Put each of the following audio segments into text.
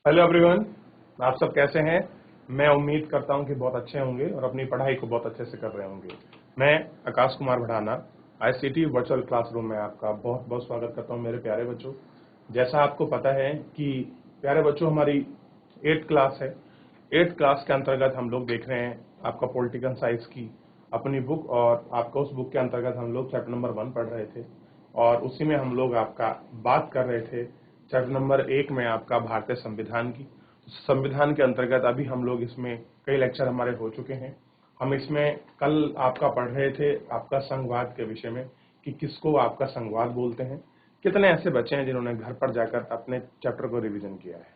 Hello everyone, आप सब कैसे हैं। मैं उम्मीद करता हूं कि बहुत अच्छे होंगे और अपनी पढ़ाई को बहुत अच्छे से कर रहे होंगे। मैं Aakash Kumar Bhadana ICT virtual classroom में आपका बहुत बहुत स्वागत करता हूं मेरे प्यारे बच्चों। जैसा आपको पता है कि प्यारे बच्चों, हमारी 8th क्लास है। 8th क्लास के अंतर्गत हम लोग देख रहे हैं आपका पॉलिटिकल साइंस की अपनी बुक, और आपका उस बुक के अंतर्गत हम लोग चैप्टर नंबर 1 पढ़ रहे थे और उसी में हम लोग आपका बात कर रहे थे चैप्टर नंबर 1 में आपका भारतीय संविधान की। संविधान के अंतर्गत अभी हम लोग इसमें कई लेक्चर हमारे हो चुके हैं। हम इसमें कल आपका पढ़ रहे थे आपका संघवाद के विषय में कि किसको आपका संघवाद बोलते हैं। कितने ऐसे बच्चे हैं जिन्होंने घर पर जाकर अपने चैप्टर को रिवीजन किया है?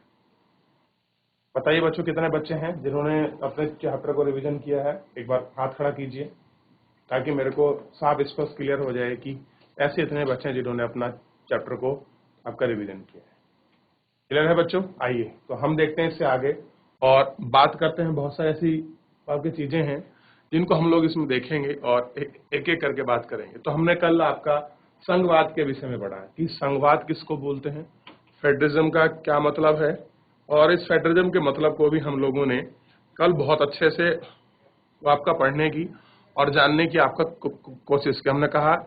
बताइए बच्चों, कितने बच्चे हैं जिन्होंने अपने चैप्टर को रिवीजन किया है? एक बार हाथ खड़ा कीजिए ताकि मेरे को साफ स्पष्ट क्लियर हो जाए कि ऐसे इतने बच्चे हैं जिन्होंने अपना चैप्टर को आपका रिवीजन किया है। क्लियर है बच्चों? आइए तो हम देखते हैं इससे आगे और बात करते हैं। बहुत सारी ऐसी आपकी चीजें हैं जिनको हम लोग इसमें देखेंगे और एक एक करके बात करेंगे। तो हमने कल आपका संघवाद के विषय में पढ़ा कि संघवाद किसको बोलते हैं, फेडरलिज्म का क्या मतलब है, और इस फेडरलिज्म के मतलब को भी हम लोगों ने कल बहुत अच्छे से आपका पढ़ने की और जानने की आपका कोशिश की। हमने कहा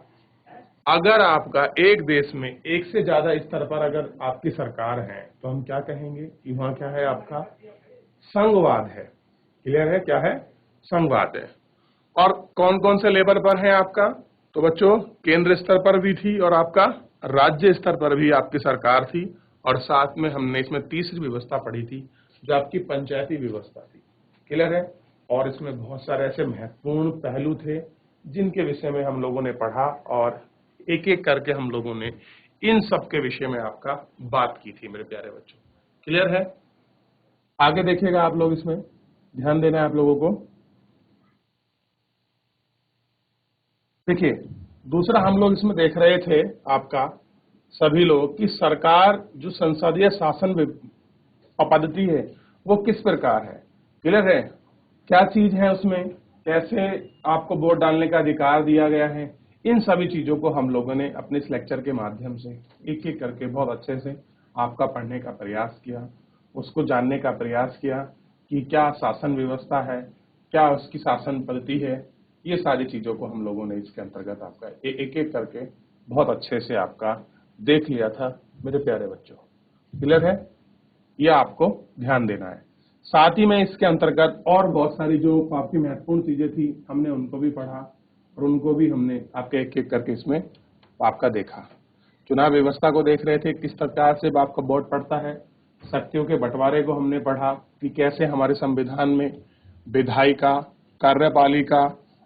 अगर आपका एक देश में एक से ज्यादा स्तर पर अगर आपकी सरकार है तो हम क्या कहेंगे कि वहां क्या है, आपका संघवाद है। क्लियर है? क्या है? संघवाद है। और कौन कौन से लेवल पर है आपका? तो बच्चों, केंद्र स्तर पर भी थी और आपका राज्य स्तर पर भी आपकी सरकार थी, और साथ में हमने इसमें तीसरी व्यवस्था पढ़ी थी जो आपकी पंचायती व्यवस्था थी। क्लियर है? और इसमें बहुत सारे ऐसे महत्वपूर्ण पहलू थे जिनके विषय में हम लोगों ने पढ़ा और एक एक करके हम लोगों ने इन सब के विषय में आपका बात की थी मेरे प्यारे बच्चों। क्लियर है? आगे देखिएगा आप लोग, इसमें ध्यान देना है आप लोगों को। देखिए, दूसरा हम लोग इसमें देख रहे थे आपका सभी लोग कि सरकार जो संसदीय शासन पद्धति है वो किस प्रकार है। क्लियर है? क्या चीज है उसमें, कैसे आपको वोट डालने का अधिकार दिया गया है, इन सभी चीजों को हम लोगों ने अपने इस लेक्चर के माध्यम से एक एक करके बहुत अच्छे से आपका पढ़ने का प्रयास किया, उसको जानने का प्रयास किया कि क्या शासन व्यवस्था है, क्या उसकी शासन पद्धति है। ये सारी चीजों को हम लोगों ने इसके अंतर्गत आपका एक एक करके बहुत अच्छे से आपका देख लिया था मेरे प्यारे बच्चों। क्लियर है? यह आपको ध्यान देना है। साथ ही में इसके अंतर्गत और बहुत सारी जो काफी महत्वपूर्ण चीजें थी हमने उनको भी पढ़ा और उनको भी हमने आपके एक एक करके इसमें आपका देखा। चुनाव व्यवस्था को देख रहे थे, किस प्रकार से आपका वोट पड़ता है। शक्तियों के बंटवारे को हमने पढ़ा कि कैसे हमारे संविधान में विधायिका, कार्यपालिका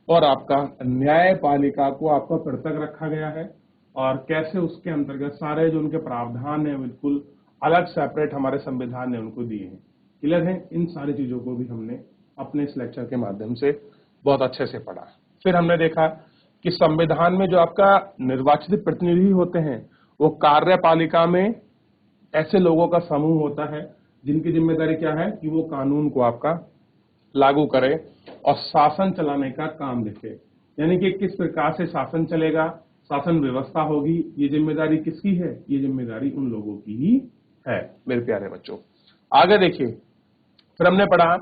और आपका न्यायपालिका को आपका पृथक रखा गया है, और कैसे उसके अंतर्गत सारे जो उनके प्रावधान है बिल्कुल अलग सेपरेट हमारे संविधान ने उनको दिए हैं। क्लियर है? इन सारी चीजों को भी हमने अपने इस लेक्चर के माध्यम से बहुत अच्छे से पढ़ा। फिर हमने देखा कि संविधान में जो आपका निर्वाचित प्रतिनिधि होते हैं वो कार्यपालिका में ऐसे लोगों का समूह होता है जिनकी जिम्मेदारी क्या है कि वो कानून को आपका लागू करे और शासन चलाने का काम देखे। यानी कि किस प्रकार से शासन चलेगा, शासन व्यवस्था होगी, ये जिम्मेदारी किसकी है? ये जिम्मेदारी उन लोगों की ही है मेरे प्यारे बच्चों। आगे देखिए, फिर हमने पढ़ा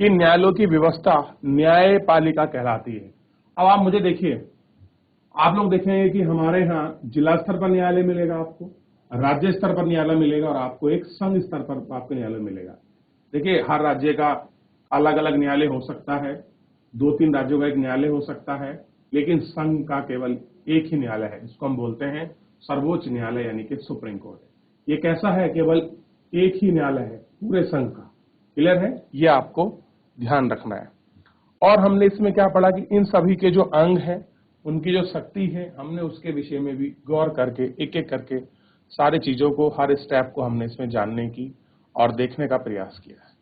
कि न्यायालयों की व्यवस्था न्यायपालिका कहलाती है। अब आप मुझे देखिए, आप लोग देखेंगे कि हमारे यहाँ जिला स्तर पर न्यायालय मिलेगा, आपको राज्य स्तर पर न्यायालय मिलेगा और आपको एक संघ स्तर पर आपको न्यायालय मिलेगा। देखिए, हर राज्य का अलग अलग न्यायालय हो सकता है, 2-3 राज्यों का एक न्यायालय हो सकता है, लेकिन संघ का केवल एक ही न्यायालय है। इसको हम बोलते हैं सर्वोच्च न्यायालय, यानी कि सुप्रीम कोर्ट। ये कैसा है? केवल एक ही न्यायालय है पूरे संघ का। क्लियर है? ये आपको ध्यान रखना है। और हमने इसमें क्या पढ़ा कि इन सभी के जो अंग हैं, उनकी जो शक्ति है, हमने उसके विषय में भी गौर करके एक एक करके सारी चीजों को, हर स्टेप को हमने इसमें जानने की और देखने का प्रयास किया है।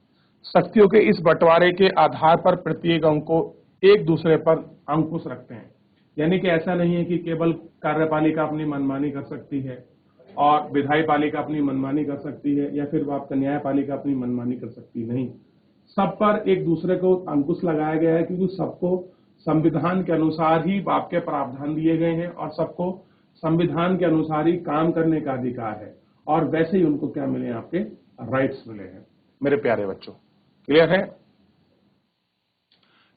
शक्तियों के इस बंटवारे के आधार पर प्रत्येक अंग को एक दूसरे पर अंकुश रखते हैं। यानी कि ऐसा नहीं है कि केवल कार्यपालिका अपनी मनमानी कर सकती है और विधायपालिका अपनी मनमानी कर सकती है, या फिर आपका न्यायपालिका अपनी मनमानी कर सकती नहीं। सब पर एक दूसरे को अंकुश लगाया गया है, क्योंकि सबको संविधान के अनुसार ही आपके प्रावधान दिए गए हैं और सबको संविधान के अनुसार ही काम करने का अधिकार है, और वैसे ही उनको क्या मिले? आपके राइट्स मिले हैं मेरे प्यारे बच्चों। क्लियर है?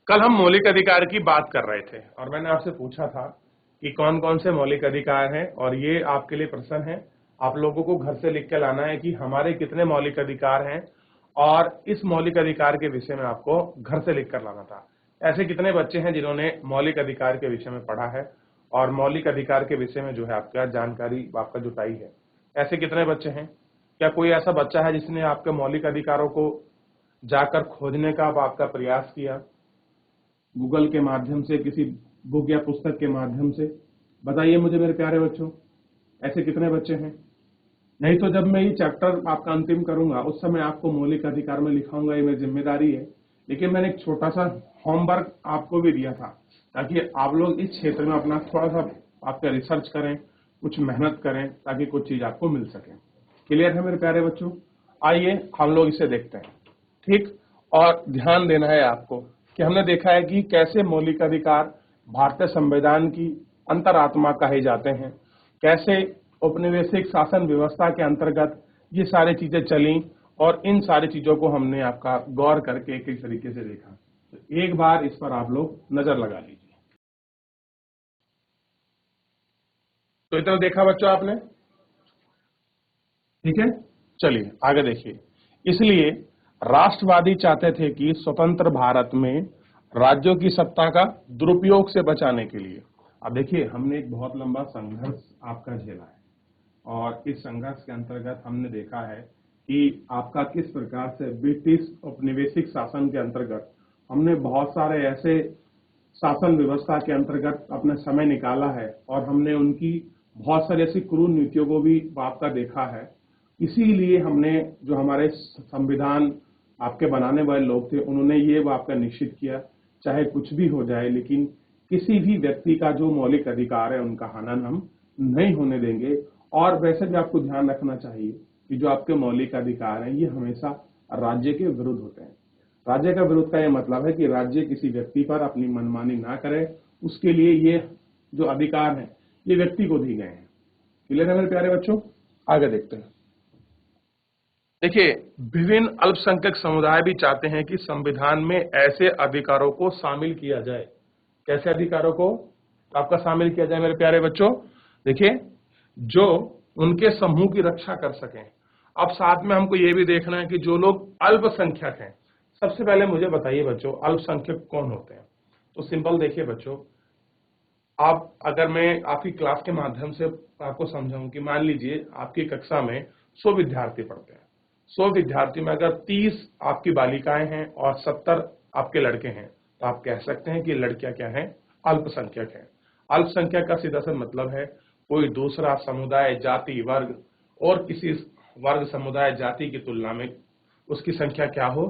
कल हम मौलिक अधिकार की बात कर रहे थे और मैंने आपसे पूछा था कि कौन कौन से मौलिक अधिकार हैं, और ये आपके लिए प्रश्न है, आप लोगों को घर से लिख के लाना है कि हमारे कितने मौलिक अधिकार हैं, और इस मौलिक अधिकार के विषय में आपको घर से लिख कर लाना था। ऐसे कितने बच्चे हैं जिन्होंने मौलिक अधिकार के विषय में पढ़ा है और मौलिक अधिकार के विषय में जो है आपका जानकारी आपका जुटाई है? ऐसे कितने बच्चे हैं? क्या कोई ऐसा बच्चा है जिसने आपके मौलिक अधिकारों को जाकर खोजने का आपका प्रयास किया, गूगल के माध्यम से, किसी बुक या पुस्तक के माध्यम से? बताइए मुझे मेरे प्यारे बच्चों, ऐसे कितने बच्चे हैं? नहीं तो जब मैं ये चैप्टर आपका अंतिम करूंगा उस समय आपको मौलिक अधिकार में लिखाऊंगा, ये मेरी जिम्मेदारी है। लेकिन मैंने एक छोटा सा होमवर्क आपको भी दिया था ताकि आप लोग इस क्षेत्र में अपना थोड़ा सा आपका रिसर्च करें, कुछ मेहनत करें, ताकि कुछ चीज आपको मिल सके। क्लियर है मेरे प्यारे बच्चों? आइए हम लोग इसे देखते हैं। ठीक, और ध्यान देना है आपको कि हमने देखा है कि कैसे मौलिक अधिकार भारतीय संविधान की अंतरात्मा कहे जाते हैं, कैसे औपनिवेशिक शासन व्यवस्था के अंतर्गत ये सारी चीजें चली, और इन सारी चीजों को हमने आपका गौर करके एक तरीके से देखा। तो एक बार इस पर आप लोग नजर लगा लीजिए। तो इतना देखा बच्चों आपने? ठीक है, चलिए आगे देखिए। इसलिए राष्ट्रवादी चाहते थे कि स्वतंत्र भारत में राज्यों की सत्ता का दुरुपयोग से बचाने के लिए, अब देखिए हमने एक बहुत लंबा संघर्ष आपका झेला है, और इस संघर्ष के अंतर्गत हमने देखा है कि आपका किस प्रकार से ब्रिटिश औपनिवेशिक शासन के अंतर्गत हमने बहुत सारे ऐसे शासन व्यवस्था के अंतर्गत अपना समय निकाला है, और हमने उनकी बहुत सारी ऐसी क्रूर नीतियों को भी आपका देखा है। इसीलिए हमने, जो हमारे संविधान आपके बनाने वाले लोग थे, उन्होंने ये वो आपका निश्चित किया, चाहे कुछ भी हो जाए लेकिन किसी भी व्यक्ति का जो मौलिक अधिकार है उनका हनन हम नहीं होने देंगे। और वैसे भी आपको ध्यान रखना चाहिए कि जो आपके मौलिक अधिकार हैं ये हमेशा राज्य के विरुद्ध होते हैं। राज्य का विरोध का यह मतलब है कि राज्य किसी व्यक्ति पर अपनी मनमानी ना करे, उसके लिए ये जो अधिकार हैं ये व्यक्ति को दी गए हैं। क्लियर है मेरे प्यारे बच्चों? आगे देखते हैं। देखिए, विभिन्न अल्पसंख्यक समुदाय भी चाहते हैं कि संविधान में ऐसे अधिकारों को शामिल किया जाए। कैसे अधिकारों को आपका शामिल किया जाए मेरे प्यारे बच्चों? देखिए, जो उनके समूह की रक्षा कर सकें। अब साथ में हमको ये भी देखना है कि जो लोग अल्पसंख्यक हैं, सबसे पहले मुझे बताइए बच्चों, अल्पसंख्यक कौन होते हैं? तो सिंपल देखिए बच्चों, आप, अगर मैं आपकी क्लास के माध्यम से आपको समझाऊं कि मान लीजिए आपकी कक्षा में 100 विद्यार्थी पढ़ते हैं, 100 विद्यार्थी में अगर 30 आपकी बालिकाएं हैं और 70 आपके लड़के हैं, तो आप कह सकते हैं कि लड़कियां क्या हैं? अल्पसंख्यक हैं। अल्पसंख्यक का सीधा सा मतलब है कोई दूसरा समुदाय, जाति, वर्ग और किसी वर्ग, समुदाय, जाति की तुलना में उसकी संख्या क्या हो?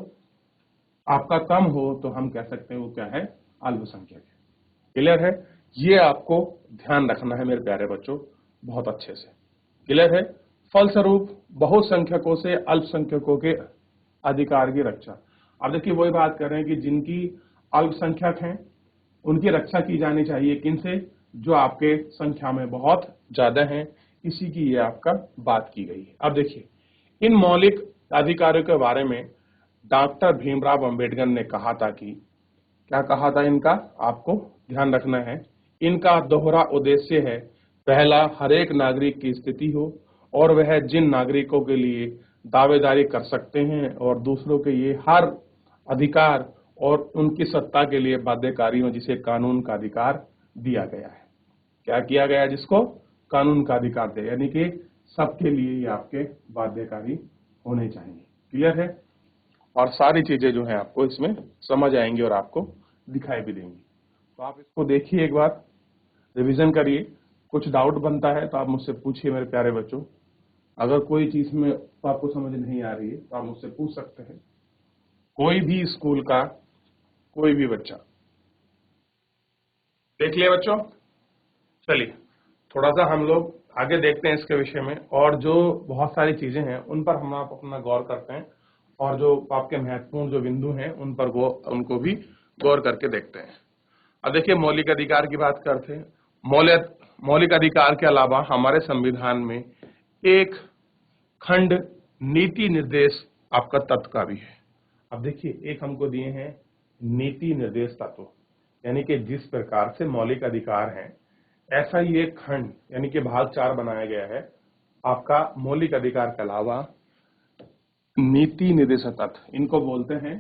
आपका कम हो, तो हम कह सकते हैं वो क्या है? अल्पसंख्यक है। क्लियर है? ये आपको ध्यान रखना है मेरे प्यारे बच्चों बहुत अच्छे से। क्लियर है? फलस्वरूप बहुसंख्यकों से अल्पसंख्यकों के अधिकार की रक्षा। अब देखिए वही बात कर रहे हैं कि जिनकी अल्पसंख्यक हैं उनकी रक्षा की जानी चाहिए, किनसे? जो आपके संख्या में बहुत ज्यादा हैं, इसी की ये आपका बात की गई है। अब देखिए, इन मौलिक अधिकारों के बारे में डॉक्टर भीमराव अंबेडकर ने कहा था कि, क्या कहा था इनका? आपको ध्यान रखना है। इनका दोहरा उद्देश्य है, पहला, हरेक नागरिक की स्थिति हो और वह जिन नागरिकों के लिए दावेदारी कर सकते हैं, और दूसरों के ये हर अधिकार और उनकी सत्ता के लिए बाध्यकारी हो, जिसे कानून का अधिकार दिया गया है। क्या किया गया? जिसको कानून का अधिकार दे, यानी कि सबके लिए ये आपके बाध्यकारी होने चाहिए। क्लियर है? और सारी चीजें जो है आपको इसमें समझ आएंगी और आपको दिखाई भी देंगी। तो आप इसको देखिए, एक बार रिवीजन करिए। कुछ डाउट बनता है तो आप मुझसे पूछिए मेरे प्यारे बच्चों। अगर कोई चीज में आपको समझ नहीं आ रही है तो आप मुझसे पूछ सकते हैं। कोई भी स्कूल का कोई भी बच्चा। देख लिया बच्चों? चलिए थोड़ा सा हम लोग आगे देखते हैं इसके विषय में, और जो बहुत सारी चीजें हैं उन पर हम आप अपना गौर करते हैं, और जो आपके महत्वपूर्ण जो बिंदु हैं उन पर उनको भी गौर करके देखते हैं। अब देखिए, मौलिक अधिकार की बात करते हैं। मौलिक अधिकार के अलावा हमारे संविधान में एक खंड नीति निर्देश आपका तत्व का भी है। अब देखिए, एक हमको दिए हैं नीति निर्देश तत्व, यानी कि जिस प्रकार से मौलिक अधिकार हैं, ऐसा ही एक खंड यानी कि भाग 4 बनाया गया है आपका मौलिक अधिकार के अलावा नीति निर्देशक तत्व। इनको बोलते हैं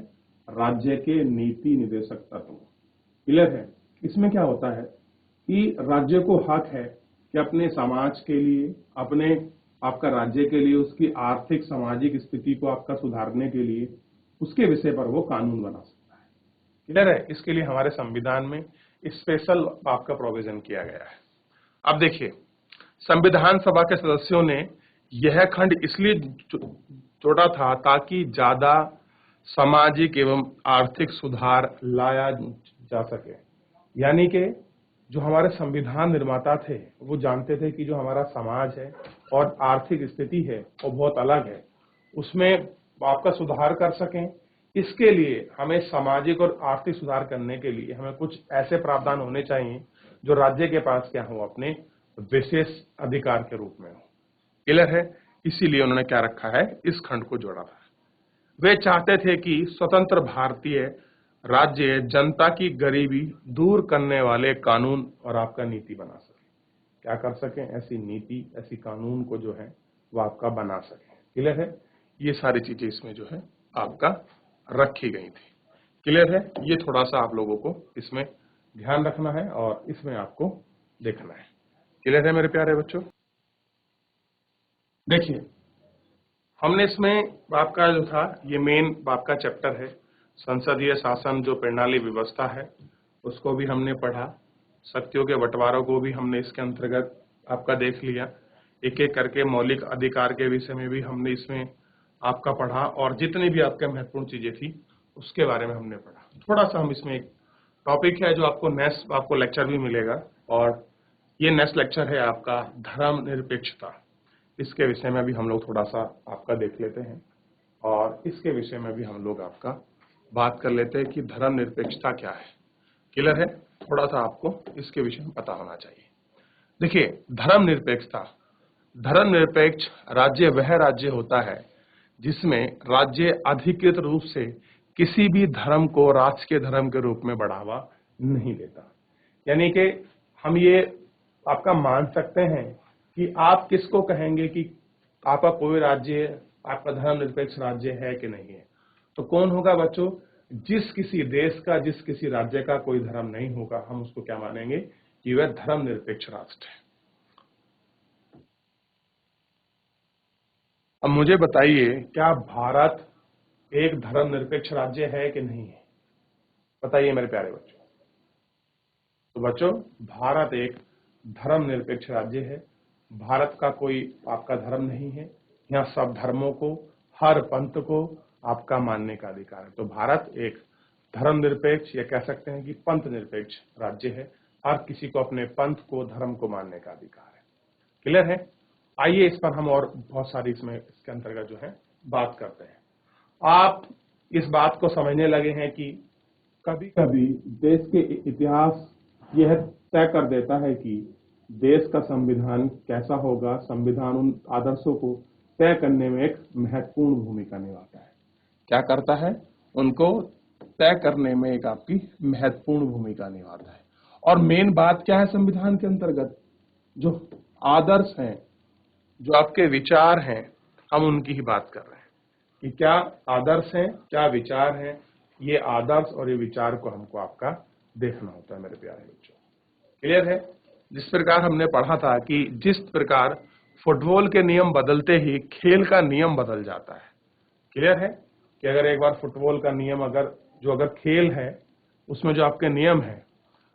राज्य के नीति निर्देशक तत्व। क्लियर है? इसमें क्या होता है कि राज्य को हक है कि अपने समाज के लिए, अपने आपका राज्य के लिए, उसकी आर्थिक सामाजिक स्थिति को आपका सुधारने के लिए उसके विषय पर वो कानून बना सकता है। क्लियर है? इसके लिए हमारे संविधान में स्पेशल आपका प्रोविजन किया गया है। अब देखिए, संविधान सभा के सदस्यों ने यह खंड इसलिए जोड़ा था ताकि ज्यादा सामाजिक एवं आर्थिक सुधार लाया जा सके। यानी कि जो हमारे संविधान निर्माता थे वो जानते थे कि जो हमारा समाज है और आर्थिक स्थिति है वो बहुत अलग है, उसमें आपका सुधार कर सकें। इसके लिए हमें सामाजिक और आर्थिक सुधार करने के लिए हमें कुछ ऐसे प्रावधान होने चाहिए जो राज्य के पास क्या हो, अपने विशेष अधिकार के रूप में हो। क्लियर है? इसीलिए उन्होंने क्या रखा है, इस खंड को जोड़ा था। वे चाहते थे कि स्वतंत्र भारतीय राज्य जनता की गरीबी दूर करने वाले कानून और आपका नीति बना सके। क्या कर सकें? ऐसी नीति, ऐसी कानून को जो है वो आपका बना सके। क्लियर है? ये सारी चीजें इसमें जो है आपका रखी गई थी। क्लियर है? ये थोड़ा सा आप लोगों को इसमें ध्यान रखना है और इसमें आपको देखना है। क्लियर है मेरे प्यारे बच्चों? देखिए, हमने इसमें आपका जो था ये मेन आपका चैप्टर है संसदीय शासन जो प्रणाली व्यवस्था है, उसको भी हमने पढ़ा। शक्तियों के बंटवारों को भी हमने इसके अंतर्गत आपका देख लिया। एक एक करके मौलिक अधिकार के विषय में भी हमने इसमें आपका पढ़ा और जितनी भी आपके महत्वपूर्ण चीजें थी उसके बारे में हमने पढ़ा। थोड़ा सा हम इसमें एक टॉपिक है जो आपको नेक्स्ट आपको लेक्चर भी मिलेगा और ये नेक्स्ट लेक्चर है आपका धर्मनिरपेक्षता। इसके विषय में भी हम लोग थोड़ा सा आपका देख लेते हैं और इसके विषय में भी हम लोग आपका बात कर लेते हैं कि धर्मनिरपेक्षता क्या है। क्लियर है? थोड़ा सा आपको इसके विषय में पता होना चाहिए। देखिए, धर्मनिरपेक्षता, धर्मनिरपेक्ष राज्य वह राज्य होता है जिसमें राज्य अधिकृत रूप से किसी भी धर्म को राष्ट्र के धर्म के रूप में बढ़ावा नहीं देता। यानी कि हम ये आपका मान सकते हैं कि आप किसको कहेंगे कि आपका कोई राज्य आपका धर्मनिरपेक्ष राज्य है कि नहीं है। तो कौन होगा बच्चों? जिस किसी देश का, जिस किसी राज्य का कोई धर्म नहीं होगा, हम उसको क्या मानेंगे कि वह धर्मनिरपेक्ष राष्ट्र है। अब मुझे बताइए, क्या भारत एक धर्मनिरपेक्ष राज्य है कि नहीं है? बताइए मेरे प्यारे बच्चों। तो बच्चों, भारत एक धर्मनिरपेक्ष राज्य है। भारत का कोई आपका धर्म नहीं है। यहाँ सब धर्मों को, हर पंथ को आपका मानने का अधिकार है। तो भारत एक धर्मनिरपेक्ष या कह सकते हैं कि पंथ निरपेक्ष राज्य है। हर किसी को अपने पंथ को, धर्म को मानने का अधिकार है। क्लियर है? आइए इस पर हम और बहुत सारी इसमें इसके अंतर्गत जो है बात करते हैं। आप इस बात को समझने लगे हैं कि कभी कभी देश के इतिहास यह तय कर देता है कि देश का संविधान कैसा होगा। संविधान उन आदर्शों को तय करने में एक महत्वपूर्ण भूमिका निभाता है। क्या करता है? उनको तय करने में एक आपकी महत्वपूर्ण भूमिका निभाता है। और मेन बात क्या है संविधान के अंतर्गत? जो आदर्श हैं, जो आपके विचार हैं, हम उनकी ही बात कर रहे हैं कि क्या आदर्श हैं, क्या विचार हैं। ये आदर्श और ये विचार को हमको आपका देखना होता है मेरे प्यारे बच्चों। क्लियर है? जिस प्रकार हमने पढ़ा था कि जिस प्रकार फुटबॉल के नियम बदलते ही खेल का नियम बदल जाता है। क्लियर है? कि अगर एक बार फुटबॉल का नियम अगर खेल है उसमें जो आपके नियम है,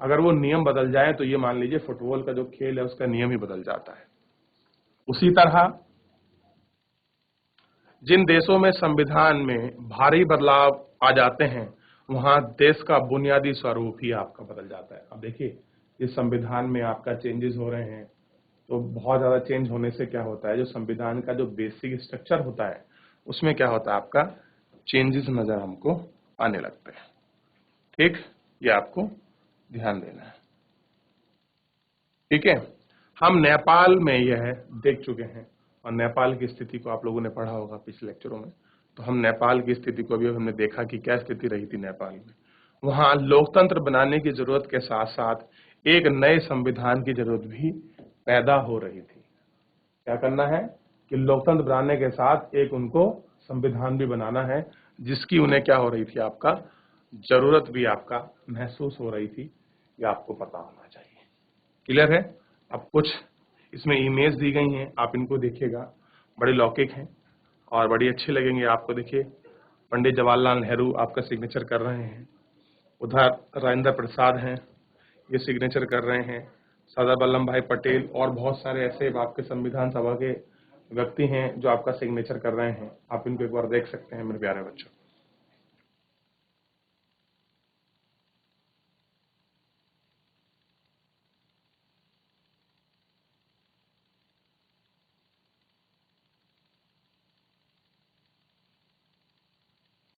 अगर वो नियम बदल जाए तो ये मान लीजिए फुटबॉल का जो खेल है उसका नियम ही बदल जाता है। उसी तरह जिन देशों में संविधान में भारी बदलाव आ जाते हैं वहां देश का बुनियादी स्वरूप ही आपका बदल जाता है। अब देखिए, इस संविधान में आपका चेंजेस हो रहे हैं तो बहुत ज्यादा चेंज होने से क्या होता है, जो संविधान का जो बेसिक स्ट्रक्चर होता है उसमें क्या होता है, आपका चेंजेस नजर हमको आने लगते हैं। ठीक, ये आपको ध्यान देना है। ठीक है, हम नेपाल में यह देख चुके हैं और नेपाल की स्थिति को आप लोगों ने पढ़ा होगा पिछले लेक्चरों में। तो हम नेपाल की स्थिति को भी हमने देखा कि क्या स्थिति रही थी नेपाल में। वहाँ लोकतंत्र बनाने की जरूरत के साथ साथ एक नए संविधान की जरूरत भी पैदा हो रही थी। क्या करना है कि लोकतंत्र बनाने के साथ एक उनको संविधान भी बनाना है, जिसकी उन्हें क्या हो रही थी, आपका जरूरत भी आपका महसूस हो रही थी। ये आपको पता होना चाहिए। क्लियर है? अब कुछ इसमें इमेज दी गई हैं, आप इनको देखिएगा, बड़ी लौकिक हैं और बड़ी अच्छी लगेंगे आपको। देखिए, पंडित जवाहरलाल नेहरू आपका सिग्नेचर कर रहे हैं, उधर राजेंद्र प्रसाद हैं, ये सिग्नेचर कर रहे हैं, सरदार वल्लभ भाई पटेल और बहुत सारे ऐसे आपके संविधान सभा के व्यक्ति हैं जो आपका सिग्नेचर कर रहे हैं। आप इनको एक बार देख सकते हैं मेरे प्यारे बच्चों।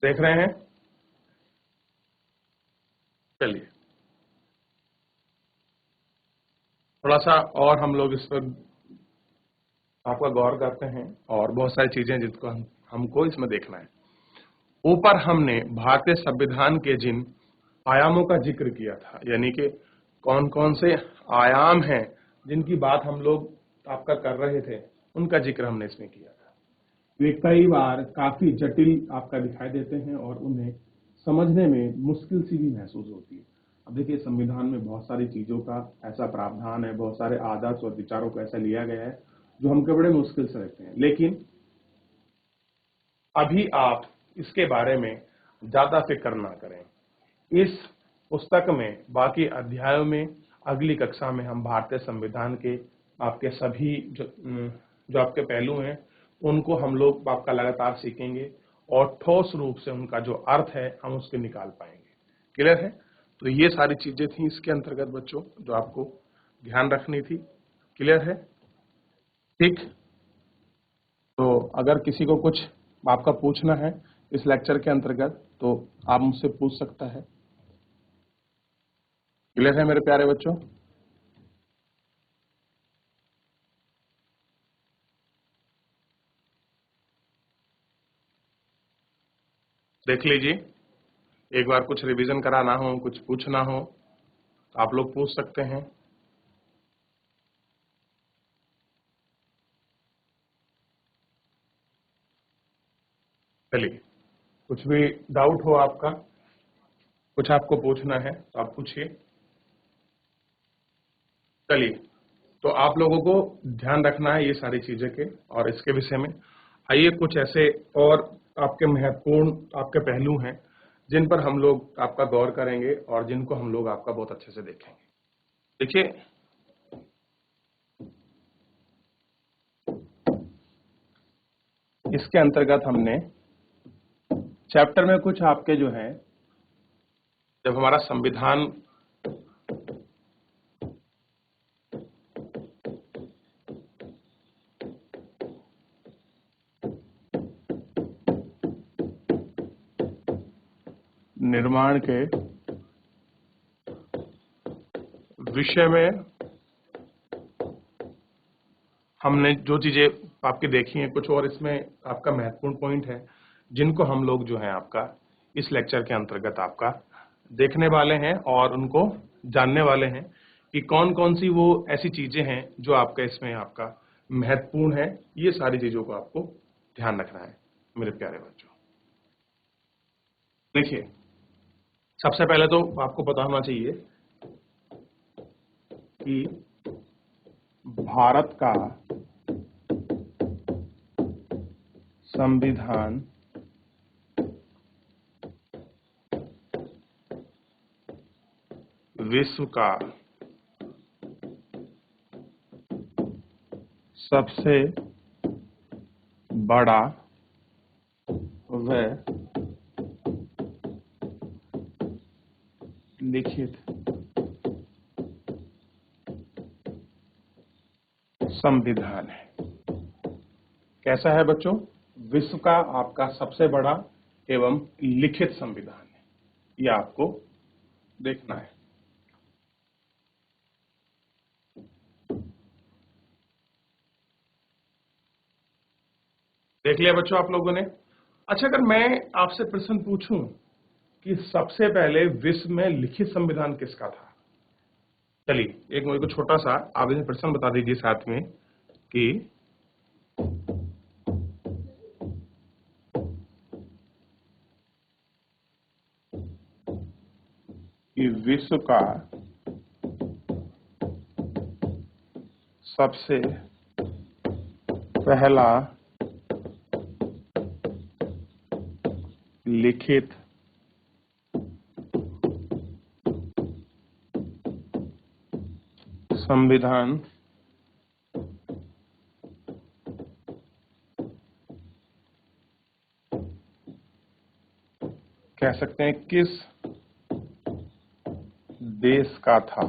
देख रहे हैं? चलिए थोड़ा सा और हम लोग इस पर आपका गौर करते हैं और बहुत सारी चीजें जिनको हमको इसमें देखना है। ऊपर हमने भारतीय संविधान के जिन आयामों का जिक्र किया था, यानी कि कौन कौन से आयाम हैं जिनकी बात हम लोग आपका कर रहे थे, उनका जिक्र हमने इसमें किया था। वे कई बार काफी जटिल आपका दिखाई देते हैं और उन्हें समझने में मुश्किल सी भी महसूस होती है। अब देखिए, संविधान में बहुत सारी चीजों का ऐसा प्रावधान है, बहुत सारे आदर्श और विचारों को ऐसा लिया गया है जो हमको बड़े मुश्किल से लगते हैं। लेकिन अभी आप इसके बारे में ज्यादा फिक्र ना करें। इस पुस्तक में बाकी अध्यायों में अगली कक्षा में हम भारतीय संविधान के आपके सभी जो आपके पहलू हैं उनको हम लोग आपका लगातार सीखेंगे और ठोस रूप से उनका जो अर्थ है हम उसके निकाल पाएंगे। क्लियर है? तो ये सारी चीजें थी इसके अंतर्गत बच्चों जो आपको ध्यान रखनी थी। क्लियर है? ठीक। तो अगर किसी को कुछ आपका पूछना है इस लेक्चर के अंतर्गत तो आप मुझसे पूछ सकता है। क्लियर है मेरे प्यारे बच्चों? देख लीजिए, एक बार कुछ रिवीजन कराना हो, कुछ पूछना हो तो आप लोग पूछ सकते हैं। चलिए, कुछ भी डाउट हो आपका, कुछ आपको पूछना है तो आप पूछिए। चलिए, तो आप लोगों को ध्यान रखना है ये सारी चीजें के और इसके विषय में। आइए कुछ ऐसे और आपके महत्वपूर्ण आपके पहलू हैं जिन पर हम लोग आपका गौर करेंगे और जिनको हम लोग आपका बहुत अच्छे से देखेंगे। देखिए, इसके अंतर्गत हमने चैप्टर में कुछ आपके जो है, जब हमारा संविधान निर्माण के विषय में हमने जो चीजें आपकी देखी हैं, कुछ और इसमें आपका महत्वपूर्ण पॉइंट है जिनको हम लोग जो है आपका इस लेक्चर के अंतर्गत आपका देखने वाले हैं और उनको जानने वाले हैं कि कौन कौन सी वो ऐसी चीजें हैं जो आपका इसमें आपका महत्वपूर्ण है। ये सारी चीजों को आपको ध्यान रखना है मेरे प्यारे बच्चों। देखिए, सबसे पहले तो आपको पता होना चाहिए कि भारत का संविधान विश्व का सबसे बड़ा व लिखित संविधान है। कैसा है बच्चों? विश्व का आपका सबसे बड़ा एवं लिखित संविधान है, ये आपको देखना है। देख लिया बच्चों आप लोगों ने। अच्छा, अगर मैं आपसे प्रश्न पूछूं कि सबसे पहले विश्व में लिखित संविधान किसका था, चलिए एक मुझे को छोटा सा आप इसे प्रश्न बता दीजिए साथ में कि विश्व का सबसे पहला लिखित संविधान कह सकते हैं किस देश का था,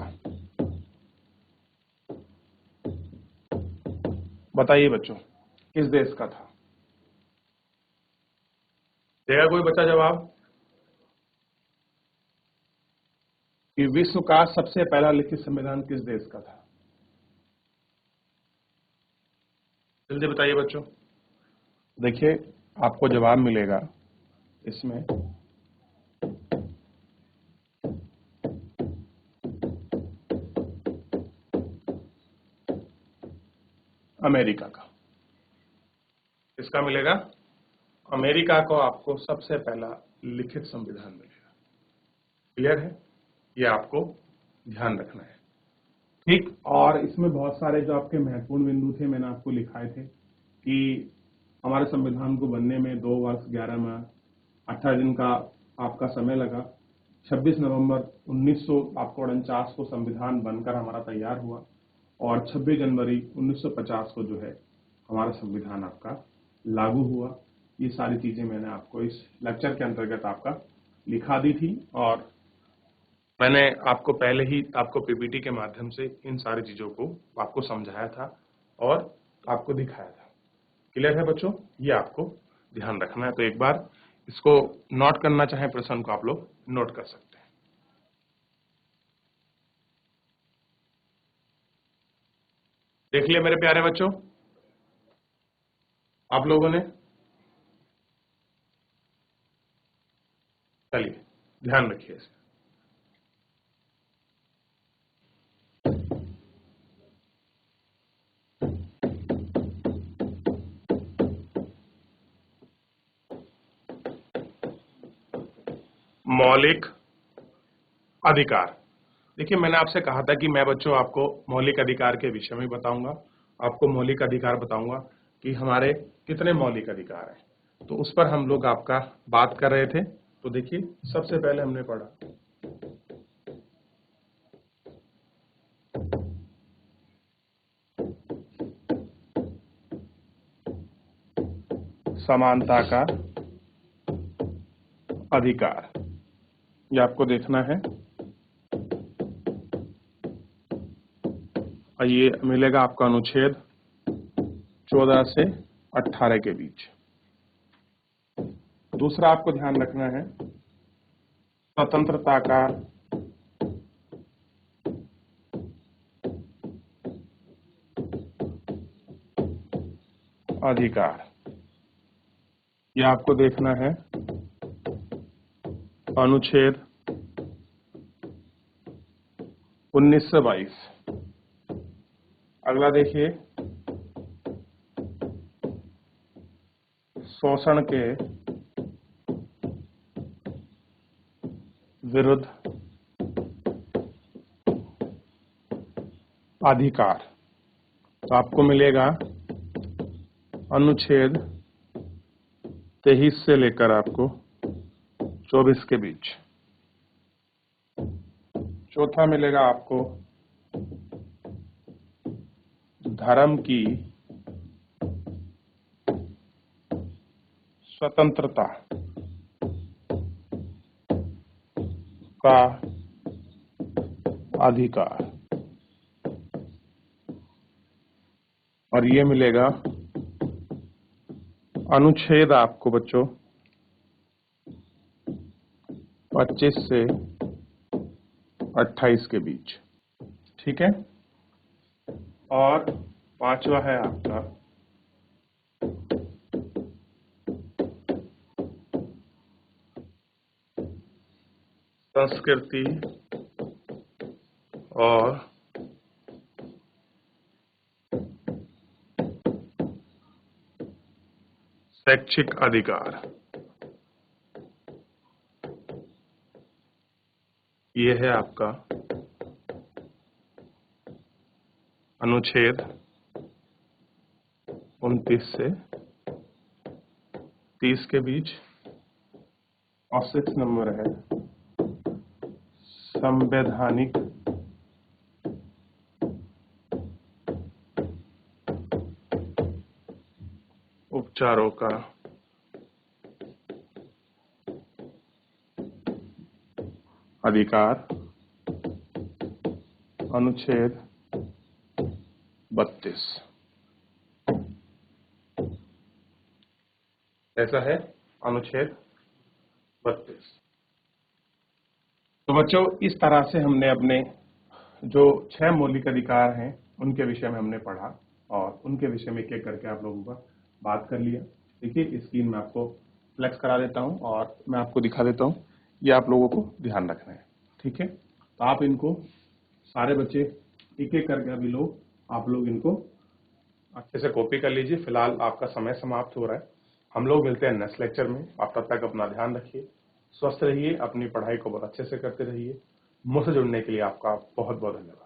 बताइए बच्चों किस देश का था। देगा कोई बच्चा जवाब कि विश्व का सबसे पहला लिखित संविधान किस देश का था, जल्दी बताइए बच्चों। देखिए आपको जवाब मिलेगा इसमें अमेरिका का। किसका मिलेगा, अमेरिका को आपको सबसे पहला लिखित संविधान मिलेगा। क्लियर है, ये आपको ध्यान रखना है। ठीक, और इसमें बहुत सारे जो आपके महत्वपूर्ण बिंदु थे मैंने आपको लिखाए थे कि हमारे संविधान को बनने में 2 वर्ष 11 माह 18 दिन का आपका समय लगा। 26 नवंबर 1949 को संविधान बनकर हमारा तैयार हुआ और 26 जनवरी 1950 को जो है हमारा संविधान आपका लागू हुआ। ये सारी चीजें मैंने आपको इस लेक्चर के अंतर्गत आपका लिखा दी थी और मैंने आपको पहले ही आपको पीपीटी के माध्यम से इन सारी चीजों को आपको समझाया था और आपको दिखाया था। क्लियर है बच्चों, ये आपको ध्यान रखना है। तो एक बार इसको नोट करना चाहें प्रश्न को आप लोग नोट कर सकते हैं। देख लिया मेरे प्यारे बच्चों आप लोगों ने, चलिए ध्यान रखिए इसे। मौलिक अधिकार, देखिए मैंने आपसे कहा था कि मैं बच्चों आपको मौलिक अधिकार के विषय में बताऊंगा। आपको मौलिक अधिकार बताऊंगा कि हमारे कितने मौलिक अधिकार हैं, तो उस पर हम लोग आपका बात कर रहे थे। तो देखिए सबसे पहले हमने पढ़ा समानता का अधिकार, ये आपको देखना है और ये मिलेगा आपका अनुच्छेद 14 से 18 के बीच। दूसरा आपको ध्यान रखना है स्वतंत्रता का अधिकार, ये आपको देखना है अनुच्छेद 19 से 22। अगला देखिए शोषण के विरुद्ध अधिकार, तो आपको मिलेगा अनुच्छेद 23 से लेकर आपको 24 के बीच। चौथा मिलेगा आपको धर्म की स्वतंत्रता का अधिकार, और ये मिलेगा अनुच्छेद आपको बच्चों 25 से 28 के बीच। ठीक है, और पांचवा है आपका संस्कृति और शैक्षिक अधिकार, ये है आपका अनुच्छेद 29 से 30 के बीच। और 6 नंबर है संवैधानिक उपचारों का अधिकार, अनुच्छेद 32। ऐसा है अनुच्छेद 32। तो बच्चों, इस तरह से हमने अपने जो 6 मौलिक अधिकार हैं उनके विषय में हमने पढ़ा और उनके विषय में एक-एक करके आप लोगों का बात कर लिया। देखिए, स्क्रीन में आपको फ्लैक्स करा देता हूं और मैं आपको दिखा देता हूं। ये आप लोगों को ध्यान रखना है, ठीक है? तो आप इनको सारे बच्चे एक-एक करके अभी आप लोग इनको अच्छे से कॉपी कर लीजिए। फिलहाल आपका समय समाप्त हो रहा है। हम लोग मिलते हैं नेक्स्ट लेक्चर में। आप तब तक अपना ध्यान रखिए, स्वस्थ रहिए, अपनी पढ़ाई को बहुत अच्छे से करते रहिए। मुझसे जुड़ने के लिए आपका बहुत बहुत धन्यवाद।